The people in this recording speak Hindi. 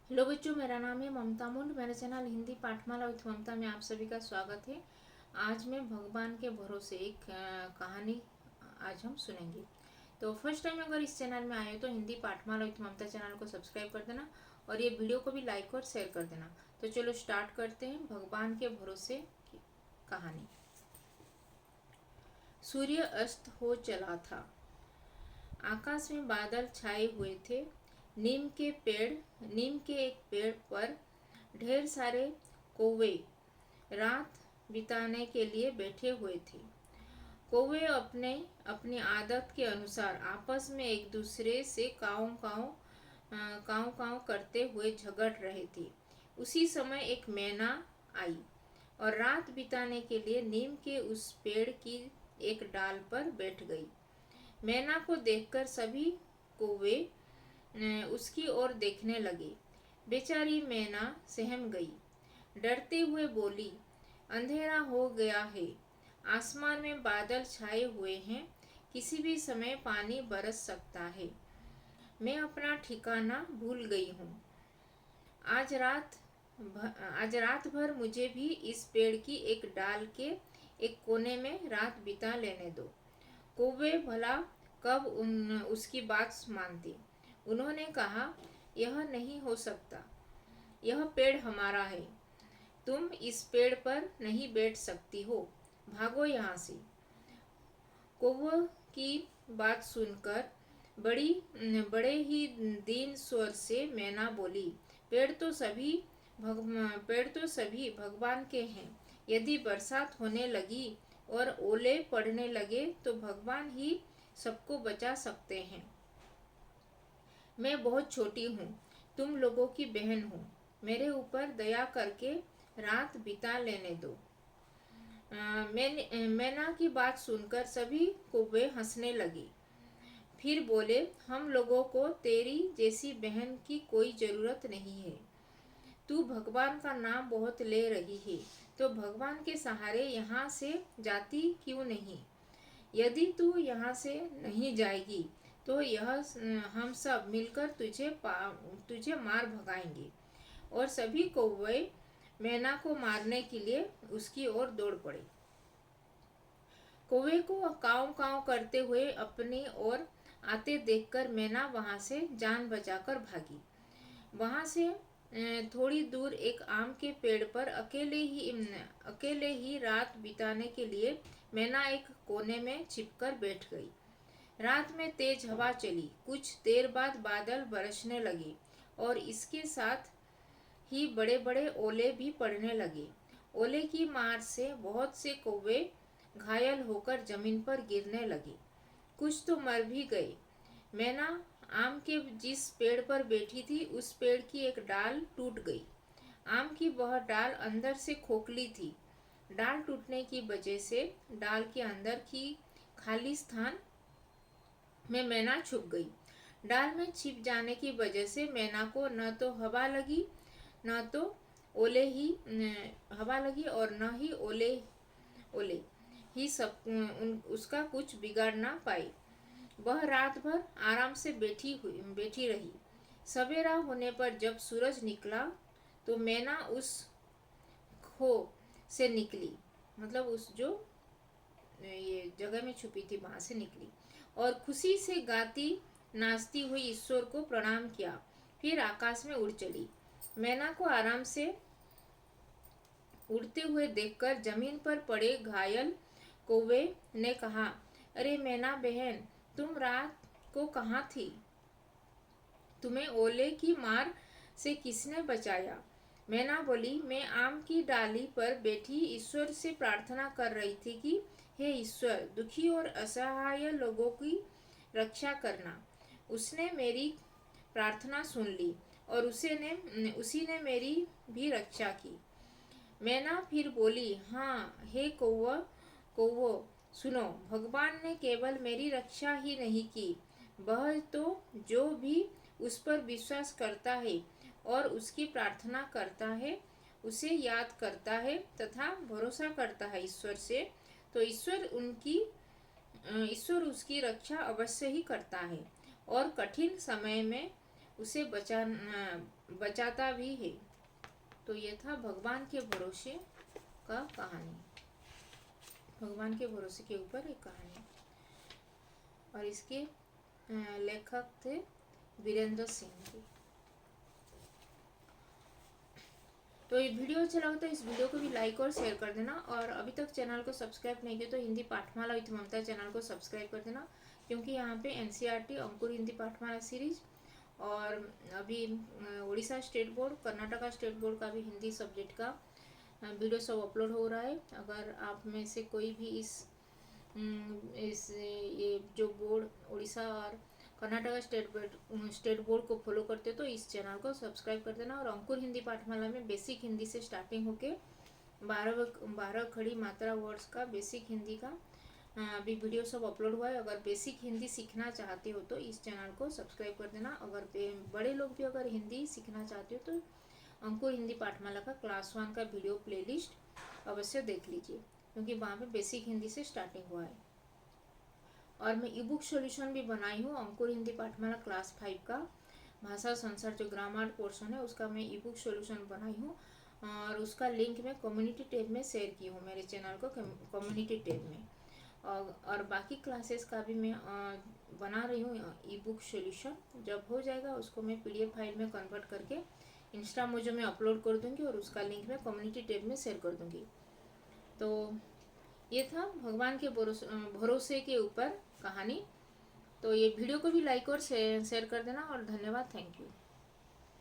हेलो बच्चों, मेरा नाम है ममता मुंड। मेरे चैनल हिंदी पाठमाला विथ ममता में आप सभी का स्वागत है। आज मैं भगवान के भरोसे एक कहानी आज हम सुनेंगे। तो फर्स्ट टाइम अगर इस चैनल में आए हो तो हिंदी पाठमाला विथ ममता चैनल को सब्सक्राइब कर देना और ये वीडियो को भी लाइक और शेयर कर देना। तो चलो स्टार्ट करते हैं भगवान के भरोसे की कहानी। सूर्य अस्त हो चला था। आकाश में बादल छाए हुए थे। नीम के एक पेड़ पर ढेर सारे कौवे रात बिताने के लिए बैठे हुए थे। कौवे अपने अपनी आदत के अनुसार आपस में एक दूसरे से काव काव काव काव करते हुए झगड़ रहे थे। उसी समय एक मैना आई और रात बिताने के लिए नीम के उस पेड़ की एक डाल पर बैठ गई। मैना को देखकर सभी कौवे उसकी ओर देखने लगे। बेचारी मैना सहम गई। डरते हुए बोली, अंधेरा हो गया है, आसमान में बादल छाए हुए हैं, किसी भी समय पानी बरस सकता है। मैं अपना ठिकाना भूल गई हूँ। आज रात आज रात भर मुझे भी इस पेड़ की एक डाल के एक कोने में रात बिता लेने दो। कौवे भला कब उसकी बात मानते। उन्होंने कहा, यह नहीं हो सकता, यह पेड़ हमारा है, तुम इस पेड़ पर नहीं बैठ सकती हो, भागो यहाँ से। कौवे की बात सुनकर बड़े ही दीन स्वर से मैना बोली, पेड़ तो सभी भगवान के हैं। यदि बरसात होने लगी और ओले पड़ने लगे तो भगवान ही सबको बचा सकते हैं। मैं बहुत छोटी हूँ, तुम लोगों की बहन हूँ, मेरे ऊपर दया करके रात बिता लेने दो। मैना की बात सुनकर सभी कौवे हंसने लगी। फिर बोले, हम लोगों को तेरी जैसी बहन की कोई जरूरत नहीं है। तू भगवान का नाम बहुत ले रही है, तो भगवान के सहारे यहाँ से जाती क्यों नहीं? यदि तू यहाँ से नहीं जाएगी तो यह हम सब मिलकर तुझे मार भगाएंगे। और सभी कौवे मैना को मारने के लिए उसकी ओर दौड़ पड़े। कौवे को काव काव करते हुए अपनी ओर आते देखकर मैना वहां से जान बचाकर भागी। वहां से थोड़ी दूर एक आम के पेड़ पर अकेले ही रात बिताने के लिए मैना एक कोने में छिपकर बैठ गई। रात में तेज हवा चली। कुछ देर बाद बादल बरसने लगे और इसके साथ ही बड़े बड़े ओले भी पड़ने लगे। ओले की मार से बहुत से कौवे घायल होकर जमीन पर गिरने लगे। कुछ तो मर भी गए। मैना आम के जिस पेड़ पर बैठी थी उस पेड़ की एक डाल टूट गई। आम की वह डाल अंदर से खोखली थी। डाल टूटने की वजह से डाल के अंदर की खाली स्थान में मैना छुप गई। डाल में छिप जाने की वजह से मैना को न तो न तो ओले ही हवा लगी और न ही ओले ओले ही उसका कुछ बिगाड़ ना पाई। वह रात भर आराम से बैठी रही। सवेरा होने पर जब सूरज निकला तो मैना उस खो से निकली, मतलब उस जो ये जगह में छुपी थी वहां से निकली और खुशी से गाती नाचती हुई ईश्वर को प्रणाम किया। फिर आकाश में उड़ चली। मैना को आराम से उड़ते हुए देखकर जमीन पर पड़े घायल कौवे ने कहा, अरे मैना बहन, तुम रात को कहाँ थी? तुम्हें ओले की मार से किसने बचाया? मैना बोली, मैं आम की डाली पर बैठी ईश्वर से प्रार्थना कर रही थी कि हे ईश्वर, दुखी और असहाय लोगों की रक्षा करना। उसने मेरी प्रार्थना सुन ली और उसी ने मेरी भी रक्षा की। मैना फिर बोली, हाँ हे कौवो, सुनो, भगवान ने केवल मेरी रक्षा ही नहीं की, वह तो जो भी उस पर विश्वास करता है और उसकी प्रार्थना करता है, उसे याद करता है तथा भरोसा करता है ईश्वर से, तो ईश्वर उसकी रक्षा अवश्य ही करता है और कठिन समय में उसे बचाता भी है। तो ये था भगवान के भरोसे का कहानी, भगवान के भरोसे के ऊपर एक कहानी। और इसके लेखक थे वीरेंद्र सिंह जी। तो ये वीडियो अच्छा लगा तो इस वीडियो को भी लाइक और शेयर कर देना, और अभी तक चैनल को सब्सक्राइब नहीं किया तो हिंदी पाठमाला विथ ममता चैनल को सब्सक्राइब कर देना, क्योंकि यहाँ पे एनसीईआरटी अंकुर हिंदी पाठमाला सीरीज और अभी Orissa state board, Karnataka state board का भी हिंदी सब्जेक्ट का वीडियो सब अपलोड हो रहा है। अगर आप में से कोई भी इस ये जो बोर्ड उड़ीसा और कर्नाटका स्टेट बोर्ड को फॉलो करते हो तो इस चैनल को सब्सक्राइब कर देना। और अंकुर हिंदी पाठमाला में बेसिक हिंदी से स्टार्टिंग होके 12 खड़ी मात्रा वर्ड्स का बेसिक हिंदी का अभी वीडियो सब अपलोड हुआ है। अगर बेसिक हिंदी सीखना चाहते हो तो इस चैनल को सब्सक्राइब कर देना। अगर बड़े लोग भी अगर हिंदी सीखना चाहते हो तो अंकुर हिंदी पाठमाला का क्लास 1 का वीडियो प्लेलिस्ट अवश्य देख लीजिए, क्योंकि वहाँ पे बेसिक हिंदी से स्टार्टिंग हुआ है। और मैं ई बुक सोल्यूशन भी बनाई हूँ अंकुर हिंदी पाठमाला क्लास 5 का भाषा संसार जो ग्रामर पोर्शन है उसका मैं ई बुक सोल्यूशन बनाई हूँ, और उसका लिंक मैं कम्युनिटी टैब में शेयर की हूँ मेरे चैनल को कम्युनिटी टैब में। और बाकी क्लासेस का भी मैं बना रही हूँ ई बुक सोल्यूशन। जब हो जाएगा उसको मैं PDF फाइल में कन्वर्ट करके इंस्टा मोजो में अपलोड कर दूँगी और उसका लिंक मैं कम्युनिटी टैब में शेयर कर दूँगी। तो ये था भगवान के भरोसे के ऊपर कहानी। तो ये वीडियो को भी लाइक और शेयर कर देना, और धन्यवाद, थैंक यू।